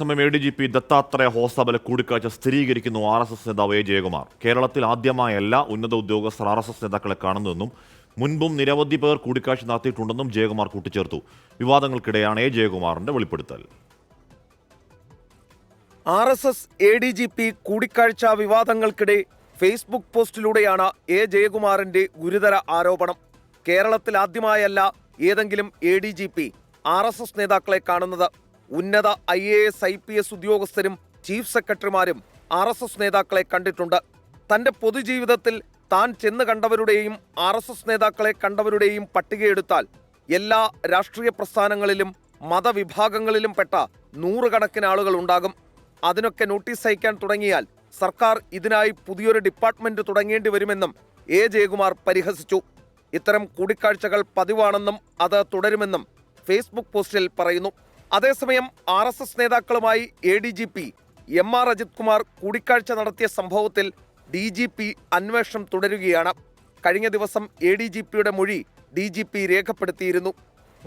സമയം ADGP ദത്താത്രേയ ഹോസബല കൂടിക്കാഴ്ച സ്ഥിരീകരിക്കുന്നു RSS നേതാവ് A. ജയകുമാർ. കേരളത്തിൽ ആദ്യമായല്ല ഉന്നത ഉദ്യോഗസ്ഥർ RSS നേതാക്കളെ കാണുന്നതെന്നും മുൻപും നിരവധി പേർ കൂടിക്കാഴ്ച നടത്തിയിട്ടുണ്ടെന്നും ജയകുമാർ കൂട്ടിച്ചേർത്തു. വിവാദങ്ങൾക്കിടെയാണ് A. ജയകുമാറിന്റെ വെളിപ്പെടുത്തൽ. RSS ADGP കൂടിക്കാഴ്ച വിവാദങ്ങൾക്കിടെ ഫേസ്ബുക്ക് പോസ്റ്റിലൂടെയാണ് A. ജയകുമാറിന്റെ ഗുരുതര ആരോപണം. കേരളത്തിൽ ആദ്യമായല്ല ഏതെങ്കിലും ADGP RSS നേതാക്കളെ കാണുന്നത്. ഉന്നത IAS IPS ഉദ്യോഗസ്ഥരും ചീഫ് സെക്രട്ടറിമാരും RSS നേതാക്കളെ കണ്ടിട്ടുണ്ട്. തന്റെ പൊതുജീവിതത്തിൽ താൻ ചെന്ന് കണ്ടവരുടെയും RSS നേതാക്കളെ കണ്ടവരുടെയും പട്ടികയെടുത്താൽ എല്ലാ രാഷ്ട്രീയ പ്രസ്ഥാനങ്ങളിലും മതവിഭാഗങ്ങളിലും പെട്ട നൂറുകണക്കിന് ആളുകൾ ഉണ്ടാകും. അതിനൊക്കെ നോട്ടീസ് അയക്കാൻ തുടങ്ങിയാൽ സർക്കാർ ഇതിനായി പുതിയൊരു ഡിപ്പാർട്ട്മെന്റ് തുടങ്ങേണ്ടി വരുമെന്നും A. ജയകുമാർ പരിഹസിച്ചു. ഇത്തരം കൂടിക്കാഴ്ചകൾ പതിവാണെന്നും അത് തുടരുമെന്നും ഫേസ്ബുക്ക് പോസ്റ്റിൽ പറയുന്നു. അതേസമയം RSS നേതാക്കളുമായി ADGP MR അജിത് കുമാർ കൂടിക്കാഴ്ച നടത്തിയ സംഭവത്തിൽ DGP അന്വേഷണം തുടരുകയാണ്. കഴിഞ്ഞ ദിവസം ADGPയുടെ മൊഴി DGP രേഖപ്പെടുത്തിയിരുന്നു.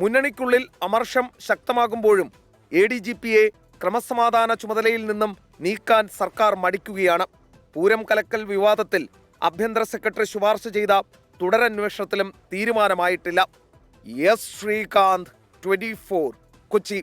മുന്നണിക്കുള്ളിൽ അമർഷം ശക്തമാകുമ്പോഴും ADGPയെ ക്രമസമാധാന ചുമതലയിൽ നിന്നും നീക്കാൻ സർക്കാർ മടിക്കുകയാണ്. പൂരം കലക്കൽ വിവാദത്തിൽ ആഭ്യന്തര സെക്രട്ടറി ശുപാർശ ചെയ്ത തുടരന്വേഷണത്തിലും തീരുമാനമായിട്ടില്ല. എസ് ശ്രീകാന്ത്, 24, കൊച്ചി.